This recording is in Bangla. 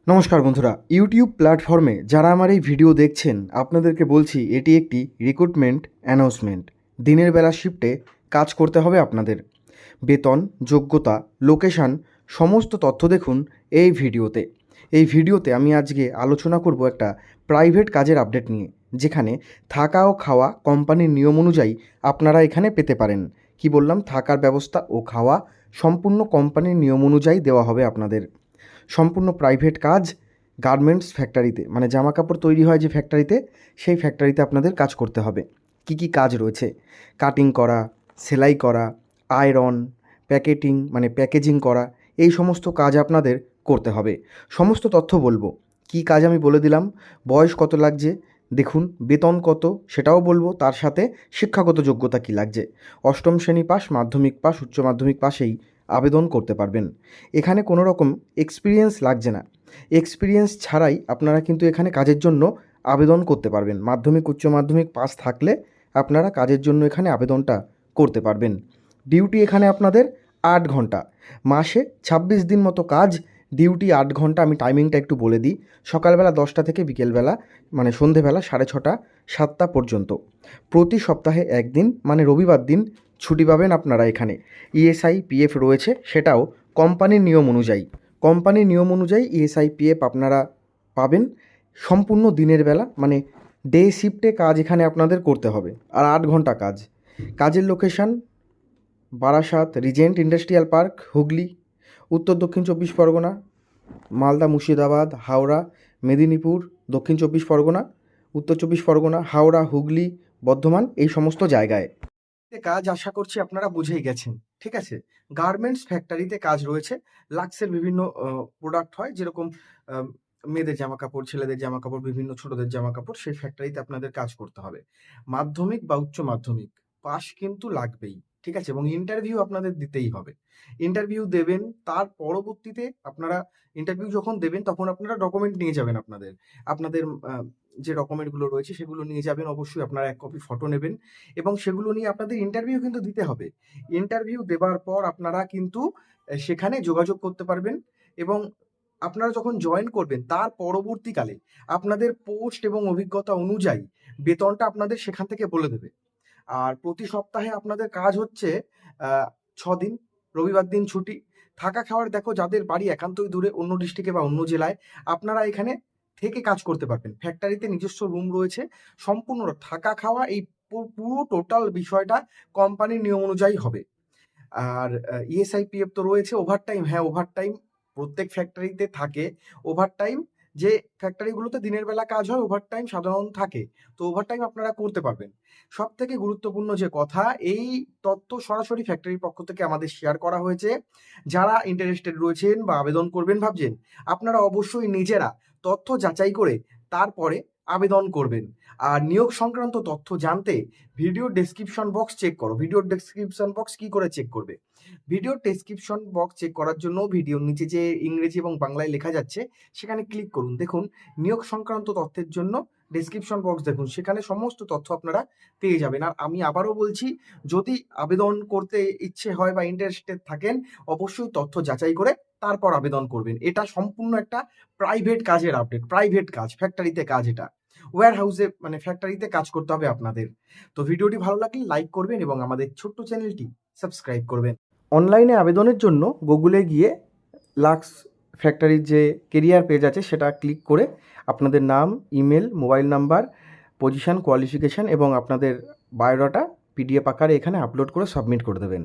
নমস্কার বন্ধুরা, ইউটিউব প্ল্যাটফর্মে যারা আমার এই ভিডিও দেখছেন আপনাদেরকে বলছি এটি একটি রিক্রুটমেন্ট অ্যানাউন্সমেন্ট। দিনের বেলা শিফটে কাজ করতে হবে আপনাদের। বেতন, যোগ্যতা, লোকেশান সমস্ত তথ্য দেখুন এই ভিডিওতে। এই ভিডিওতে আমি আজকে আলোচনা করব একটা প্রাইভেট কাজের আপডেট নিয়ে, যেখানে থাকা ও খাওয়া কোম্পানির নিয়ম অনুযায়ী আপনারা এখানে পেতে পারেন। কি বললাম? থাকার ব্যবস্থা ও খাওয়া সম্পূর্ণ কোম্পানির নিয়ম অনুযায়ী দেওয়া হবে আপনাদের। সম্পূর্ণ প্রাইভেট কাজ, গার্মেন্টস ফ্যাক্টরিতে, মানে জামা কাপড় তৈরি হয় যে ফ্যাক্টরিতে, সেই ফ্যাক্টরিতে আপনাদের কাজ করতে হবে। কি কি কাজ রয়েছে? কাটিং করা, সেলাই করা, আয়রন, প্যাকেটিং মানে প্যাকেজিং করা, এই সমস্ত কাজ আপনাদের করতে হবে। সমস্ত তথ্য বলবো। কি কাজ আমি বলে দিলাম। বয়স কত লাগছে দেখুন, বেতন কত সেটাও বলবো, তার সাথে শিক্ষাগত যোগ্যতা কি লাগছে। অষ্টম শ্রেণী পাস, মাধ্যমিক পাস, উচ্চ মাধ্যমিক পাশেই আবেদন করতে পারবেন। এখানে কোনো রকম এক্সপিরিয়েন্স লাগছে না। এক্সপিরিয়েন্স ছাড়াই আপনারা কিন্তু এখানে কাজের জন্য আবেদন করতে পারবেন। মাধ্যমিক, উচ্চ মাধ্যমিক পাস থাকলে আপনারা কাজের জন্য এখানে আবেদনটা করতে পারবেন। ডিউটি এখানে আপনাদের 8 ঘন্টা, মাসে 26 দিন মতো কাজ। ডিউটি 8 ঘন্টা। আমি টাইমিংটা একটু বলে দিই। সকালবেলা 10টা থেকে বিকেলবেলা মানে সন্ধেবেলা 6:30, 7টা পর্যন্ত। প্রতি সপ্তাহে একদিন মানে রবিবার দিন ছুটি পাবেন আপনারা এখানে। ইএসআই পিএফ রয়েছে, সেটাও কোম্পানির নিয়ম অনুযায়ী। কোম্পানির নিয়ম অনুযায়ী ইএসআই পিএফ আপনারা পাবেন। সম্পূর্ণ দিনের বেলা মানে ডে শিফটে কাজ এখানে আপনাদের করতে হবে, আর 8 ঘন্টা কাজ। কাজের location Barasat Regent industrial park, Hooghly, উত্তর দক্ষিণ 24 পরগনা, মালদা, মুর্শিদাবাদ, হাওড়া, মেদিনীপুর, দক্ষিণ 24 পরগনা, উত্তর 24 পরগনা, হাওড়া, হুগলি, বর্ধমান, এই সমস্ত জায়গায় কাজ আশা করছি আপনারা বুঝেই গেছেন। ঠিক আছে? গার্মেন্টস ফ্যাক্টরিতে কাজ রয়েছে। লাক্সের বিভিন্ন প্রোডাক্ট হয়, যেরকম মেয়েদের জামা কাপড়, ছেলেদের জামা কাপড়, বিভিন্ন ছোটদের জামা কাপড়, সেই ফ্যাক্টরিতে আপনাদের কাজ করতে হবে। মাধ্যমিক বা উচ্চ মাধ্যমিক পাশ কিন্তু লাগবেই। ঠিক আছে? এবং ইন্টারভিউ আপনাদের দিতেই হবে। ইন্টারভিউ দেবেন, তার পরবর্তীতে আপনারা ইন্টারভিউ যখন দেবেন তখন আপনারা ডকুমেন্ট নিয়ে যাবেন আপনাদের। আপনাদের যে ডকুমেন্টগুলো রয়েছে সেগুলো নিয়ে যাবেন। অবশ্যই আপনারা 1 কপি ফটো নেবেন এবং সেগুলো নিয়ে আপনাদের ইন্টারভিউ কিন্তু দিতে হবে। ইন্টারভিউ দেবার পর আপনারা কিন্তু সেখানে যোগাযোগ করতে পারবেন এবং আপনারা যখন জয়েন করবেন তার পরবর্তীকালে আপনাদের পোস্ট এবং অভিজ্ঞতা অনুযায়ী বেতনটা আপনাদের সেখান থেকে বলে দেবে। আর প্রতি সপ্তাহে আপনাদের কাজ হচ্ছে 6 দিন, রবিবার দিন ছুটি। থাকা খাওয়ার দেখো, যাদের বাড়ি একান্তই দূরে অন্য ডিস্ট্রিক্টে বা অন্য জেলায়, আপনারা এখানে থেকে কাজ করতে পারবেন। ফ্যাক্টরিতে নিজস্ব রুম রয়েছে। সম্পূর্ণ থাকা খাওয়া এই পুরো টোটাল বিষয়টা কোম্পানির নিয়ম অনুযায়ী হবে। আর ইএসআই পিএফ তো রয়েছে। ওভারটাইম, হ্যাঁ ওভারটাইম প্রত্যেক ফ্যাক্টরিতে থাকে। ওভারটাইম যে ফ্যাক্টরিগুলোতে দিনের বেলা কাজ হয় ওভারটাইম সাধারণত থাকে, তো ওভারটাইম আপনারা করতে পারবেন। সব থেকে গুরুত্বপূর্ণ যে কথা, এই তথ্য সরাসরি ফ্যাক্টরির পক্ষ থেকে আমাদের শেয়ার করা হয়েছে। যারা ইন্টারেস্টেড রয়েছেন বা আবেদন করবেন ভাবছেন, আপনারা অবশ্যই নিজেরা তথ্য যাচাই করে তারপরে আবেদন করবেন। আর নিয়োগ সংক্রান্ত তথ্য জানতে ভিডিও ডেসক্রিপশন বক্স চেক করো। ভিডিও ডেসক্রিপশন বক্স কি করে চেক করবে? ভিডিও ডেসক্রিপশন বক্স চেক করার জন্য ভিডিওর নিচে যে ইংরেজি এবং বাংলায় লেখা যাচ্ছে সেখানে ক্লিক করুন। দেখুন নিয়োগ সংক্রান্ত তথ্যের জন্য ডেসক্রিপশন বক্স দেখুন, সেখানে সমস্ত তথ্য আপনারা পেয়ে যাবেন। আর আমি আবারও বলছি, যদি আবেদন করতে ইচ্ছে হয় বা ইন্টারেস্টেড থাকেন, অবশ্যই তথ্য যাচাই করে তারপর আবেদন করবেন। এটা সম্পূর্ণ একটা প্রাইভেট কাজের আপডেট। প্রাইভেট কাজ, ফ্যাক্টরিতে কাজ। এটা ওয়্যার হাউসে মানে ফ্যাক্টরিতে কাজ করতে হবে আপনাদের। তো ভিডিওটি ভালো লাগলে লাইক করবেন এবং আমাদের ছোট্ট চ্যানেলটি সাবস্ক্রাইব করবেন। অনলাইনে আবেদনের জন্য গুগলে গিয়ে লাক্স ফ্যাক্টরির যে কেরিয়ার পেজ আছে সেটা ক্লিক করে আপনাদের নাম, email, mobile number, position, qualification এবং আপনাদের বায়োডাটা পিডিএফ আকারে এখানে আপলোড করে সাবমিট করে দেবেন।